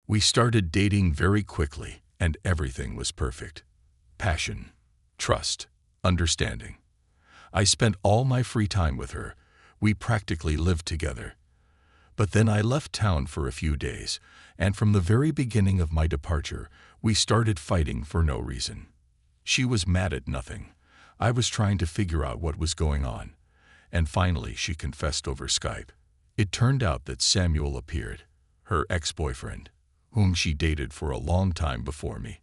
We started dating very quickly, and everything was perfect. Passion, trust, understanding. I spent all my free time with her. We practically lived together. But then I left town for a few days, and from the very beginning of my departure, we started fighting for no reason. She was mad at nothing. I was trying to figure out what was going on. And finally, she confessed over Skype. It turned out that Samuel appeared, her ex-boyfriend, whom she dated for a long time before me,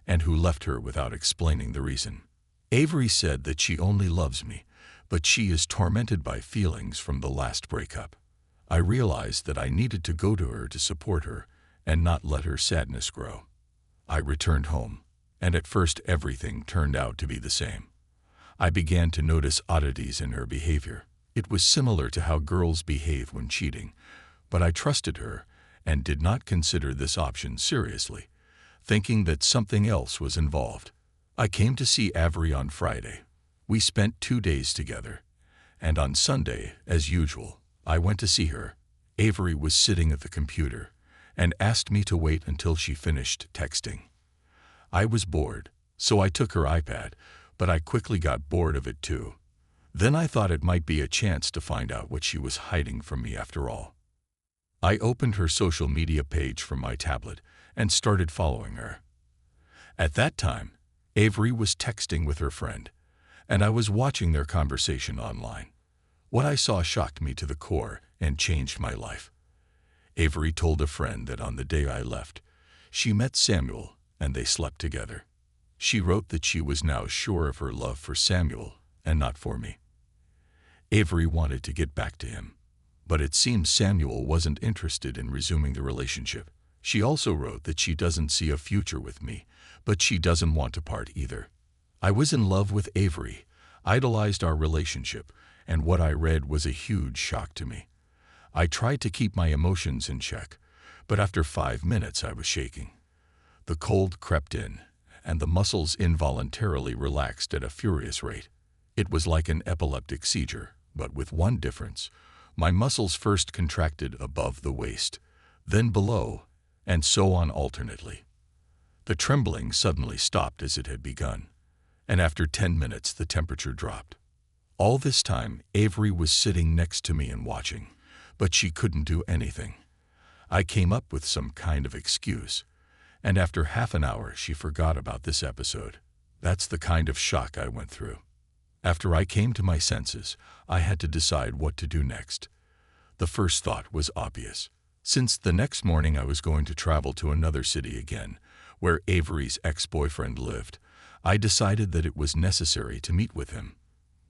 and who left her without explaining the reason. Avery said that she only loves me, but she is tormented by feelings from the last breakup. I realized that I needed to go to her to support her and not let her sadness grow. I returned home, and at first everything turned out to be the same. I began to notice oddities in her behavior. It was similar to how girls behave when cheating, but I trusted her and did not consider this option seriously, thinking that something else was involved. I came to see Avery on Friday. We spent 2 days together, and on Sunday, as usual, I went to see her. Avery was sitting at the computer and asked me to wait until she finished texting. I was bored, so I took her iPad, but I quickly got bored of it too. Then I thought it might be a chance to find out what she was hiding from me after all. I opened her social media page from my tablet and started following her. At that time, Avery was texting with her friend, and I was watching their conversation online. What I saw shocked me to the core and changed my life. Avery told a friend that on the day I left, she met Samuel and they slept together. She wrote that she was now sure of her love for Samuel and not for me. Avery wanted to get back to him, but it seems Samuel wasn't interested in resuming the relationship. She also wrote that she doesn't see a future with me, but she doesn't want to part either. I was in love with Avery, idolized our relationship, and what I read was a huge shock to me. I tried to keep my emotions in check, but after 5 minutes I was shaking. The cold crept in, and the muscles involuntarily relaxed at a furious rate. It was like an epileptic seizure, but with one difference. My muscles first contracted above the waist, then below, and so on alternately. The trembling suddenly stopped as it had begun, and after 10 minutes the temperature dropped. All this time, Avery was sitting next to me and watching, but she couldn't do anything. I came up with some kind of excuse, and after half an hour she forgot about this episode. That's the kind of shock I went through. After I came to my senses, I had to decide what to do next. The first thought was obvious. Since the next morning I was going to travel to another city again, where Avery's ex-boyfriend lived, I decided that it was necessary to meet with him.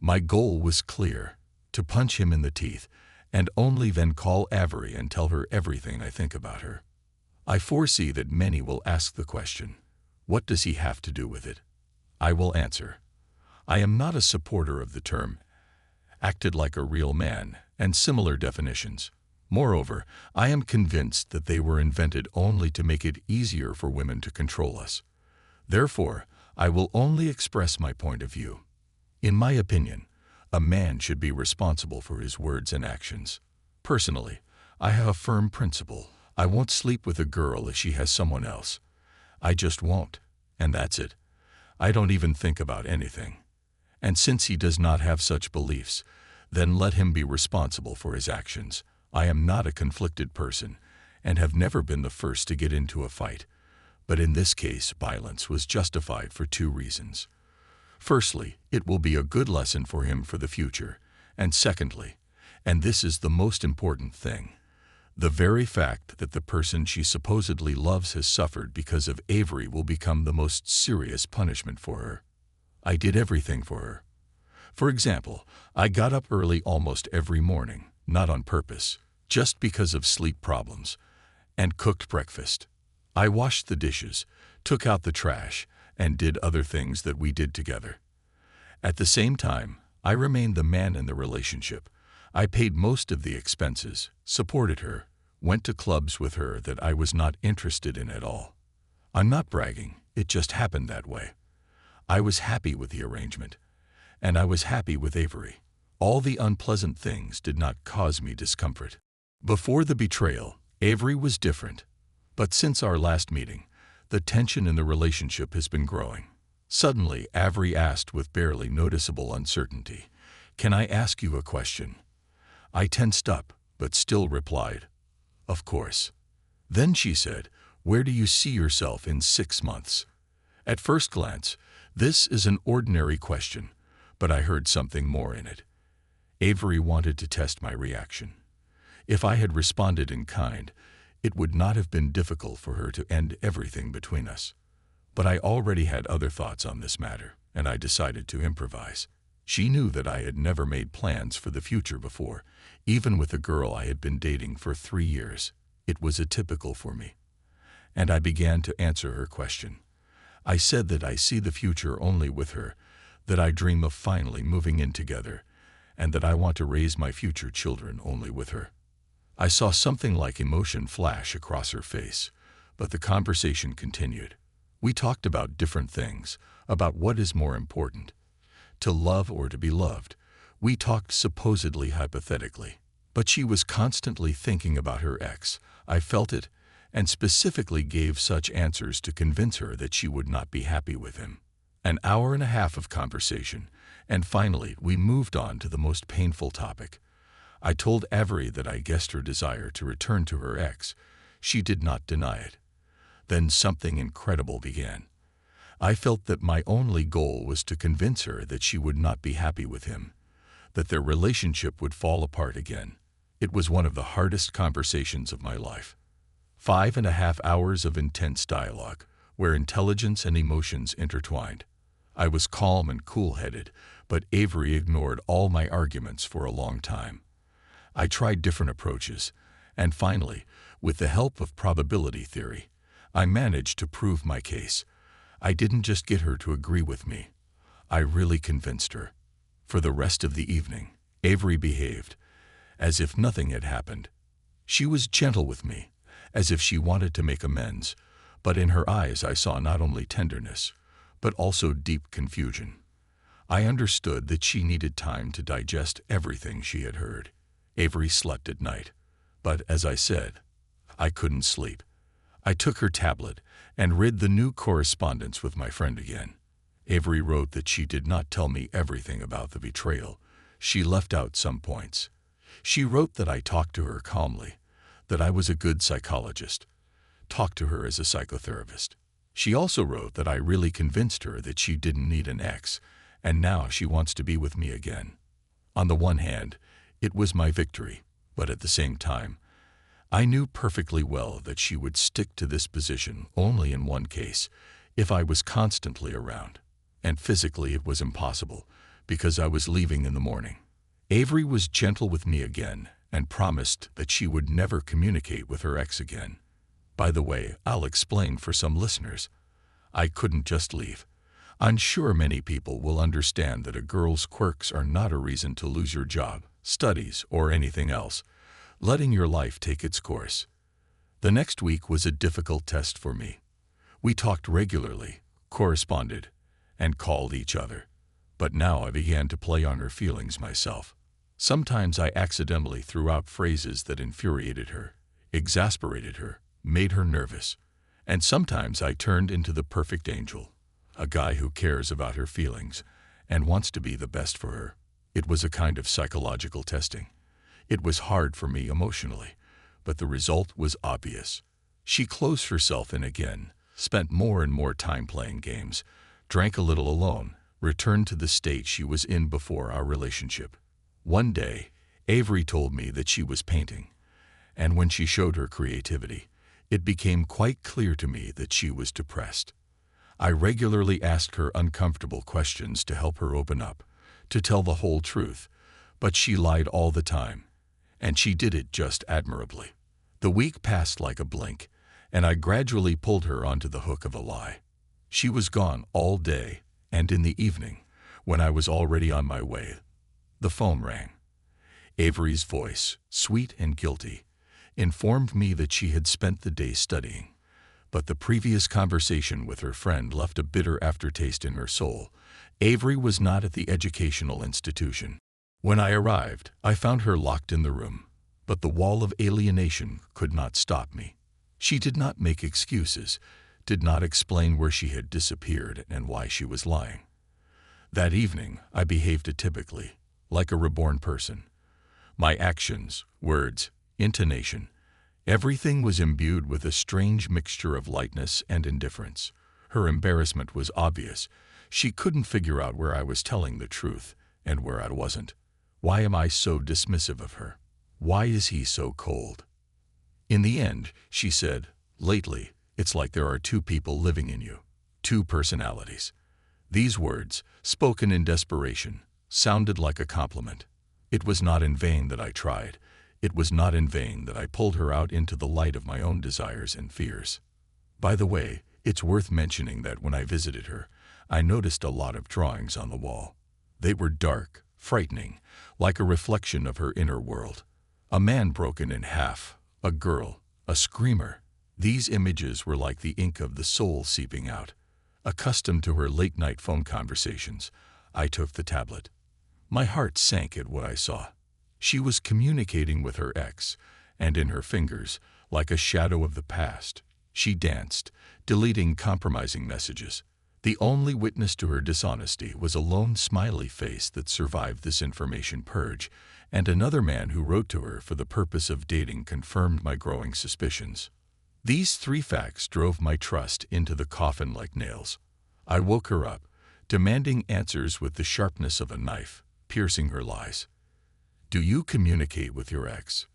My goal was clear, to punch him in the teeth, and only then call Avery and tell her everything I think about her. I foresee that many will ask the question, what does he have to do with it? I will answer. I am not a supporter of the term acted like a real man and similar definitions. Moreover, I am convinced that they were invented only to make it easier for women to control us. Therefore, I will only express my point of view. In my opinion, a man should be responsible for his words and actions. Personally, I have a firm principle. I won't sleep with a girl if she has someone else. I just won't, and that's it. I don't even think about anything. And since he does not have such beliefs, then let him be responsible for his actions. I am not a conflicted person and have never been the first to get into a fight. But in this case, violence was justified for 2 reasons. Firstly, it will be a good lesson for him for the future. And secondly, and this is the most important thing, the very fact that the person she supposedly loves has suffered because of Avery will become the most serious punishment for her. I did everything for her. For example, I got up early almost every morning, not on purpose, just because of sleep problems, and cooked breakfast. I washed the dishes, took out the trash, and did other things that we did together. At the same time, I remained the man in the relationship. I paid most of the expenses, supported her, went to clubs with her that I was not interested in at all. I'm not bragging, it just happened that way. I was happy with the arrangement, and I was happy with Avery. All the unpleasant things did not cause me discomfort. Before the betrayal, Avery was different. But since our last meeting, the tension in the relationship has been growing. Suddenly, Avery asked with barely noticeable uncertainty, "Can I ask you a question?" I tensed up, but still replied, "Of course." Then she said, "Where do you see yourself in 6 months?" At first glance, this is an ordinary question, but I heard something more in it. Avery wanted to test my reaction. If I had responded in kind, it would not have been difficult for her to end everything between us. But I already had other thoughts on this matter, and I decided to improvise. She knew that I had never made plans for the future before, even with a girl I had been dating for 3 years. It was atypical for me. And I began to answer her question. I said that I see the future only with her, that I dream of finally moving in together, and that I want to raise my future children only with her. I saw something like emotion flash across her face, but the conversation continued. We talked about different things, about what is more important, to love or to be loved. We talked supposedly hypothetically, but she was constantly thinking about her ex. I felt it, and specifically gave such answers to convince her that she would not be happy with him. An hour and a half of conversation, and finally we moved on to the most painful topic. I told Avery that I guessed her desire to return to her ex. She did not deny it. Then something incredible began. I felt that my only goal was to convince her that she would not be happy with him, that their relationship would fall apart again. It was one of the hardest conversations of my life. 5.5 hours of intense dialogue, where intelligence and emotions intertwined. I was calm and cool-headed, but Avery ignored all my arguments for a long time. I tried different approaches, and finally, with the help of probability theory, I managed to prove my case. I didn't just get her to agree with me. I really convinced her. For the rest of the evening, Avery behaved as if nothing had happened. She was gentle with me, as if she wanted to make amends, but in her eyes I saw not only tenderness, but also deep confusion. I understood that she needed time to digest everything she had heard. Avery slept at night, but as I said, I couldn't sleep. I took her tablet and read the new correspondence with my friend again. Avery wrote that she did not tell me everything about the betrayal. She left out some points. She wrote that I talked to her calmly, that I was a good psychologist, talked to her as a psychotherapist. She also wrote that I really convinced her that she didn't need an ex, and now she wants to be with me again. On the one hand, it was my victory, but at the same time, I knew perfectly well that she would stick to this position only in one case, if I was constantly around. And physically it was impossible, because I was leaving in the morning. Avery was gentle with me again and promised that she would never communicate with her ex again. By the way, I'll explain for some listeners. I couldn't just leave. I'm sure many people will understand that a girl's quirks are not a reason to lose your job, studies, or anything else, letting your life take its course. The next week was a difficult test for me. We talked regularly, corresponded, and called each other. But now I began to play on her feelings myself. Sometimes I accidentally threw out phrases that infuriated her, exasperated her, made her nervous. And sometimes I turned into the perfect angel, a guy who cares about her feelings and wants to be the best for her. It was a kind of psychological testing. It was hard for me emotionally, but the result was obvious. She closed herself in again, spent more and more time playing games, drank a little alone, returned to the state she was in before our relationship. One day, Avery told me that she was painting, and when she showed her creativity, it became quite clear to me that she was depressed. I regularly asked her uncomfortable questions to help her open up, to tell the whole truth, but she lied all the time, and she did it just admirably. The week passed like a blink, and I gradually pulled her onto the hook of a lie. She was gone all day, and in the evening, when I was already on my way, the phone rang. Avery's voice, sweet and guilty, informed me that she had spent the day studying, but the previous conversation with her friend left a bitter aftertaste in her soul. Avery was not at the educational institution. When I arrived, I found her locked in the room, but the wall of alienation could not stop me. She did not make excuses, did not explain where she had disappeared and why she was lying. That evening, I behaved atypically, like a reborn person. My actions, words, intonation, everything was imbued with a strange mixture of lightness and indifference. Her embarrassment was obvious. She couldn't figure out where I was telling the truth and where I wasn't. Why am I so dismissive of her? Why is he so cold? In the end, she said, "Lately, it's like there are two people living in you, two personalities." These words, spoken in desperation, sounded like a compliment. It was not in vain that I tried. It was not in vain that I pulled her out into the light of my own desires and fears. By the way, it's worth mentioning that when I visited her, I noticed a lot of drawings on the wall. They were dark, frightening, like a reflection of her inner world. A man broken in half, a girl, a screamer. These images were like the ink of the soul seeping out. Accustomed to her late-night phone conversations, I took the tablet. My heart sank at what I saw. She was communicating with her ex, and in her fingers, like a shadow of the past, she danced, deleting compromising messages. The only witness to her dishonesty was a lone smiley face that survived this information purge, and another man who wrote to her for the purpose of dating confirmed my growing suspicions. These three facts drove my trust into the coffin like nails. I woke her up, demanding answers with the sharpness of a knife, piercing her lies. Do you communicate with your ex?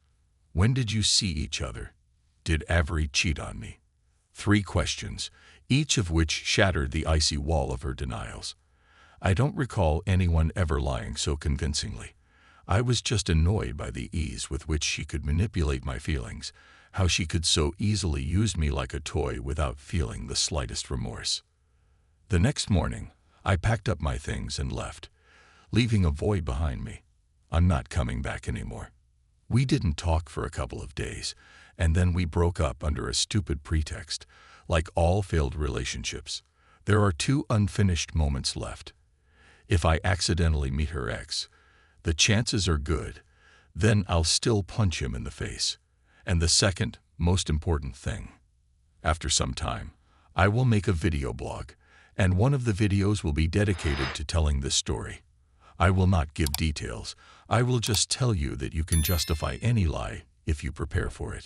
When did you see each other? Did Avery cheat on me? 3 questions, each of which shattered the icy wall of her denials. I don't recall anyone ever lying so convincingly. I was just annoyed by the ease with which she could manipulate my feelings, how she could so easily use me like a toy without feeling the slightest remorse. The next morning, I packed up my things and left, leaving a void behind me. I'm not coming back anymore. We didn't talk for a couple of days, and then we broke up under a stupid pretext, like all failed relationships. There are 2 unfinished moments left. If I accidentally meet her ex, the chances are good, then I'll still punch him in the face. And the second, most important thing. After some time, I will make a video blog, and one of the videos will be dedicated to telling this story. I will not give details. I will just tell you that you can justify any lie if you prepare for it.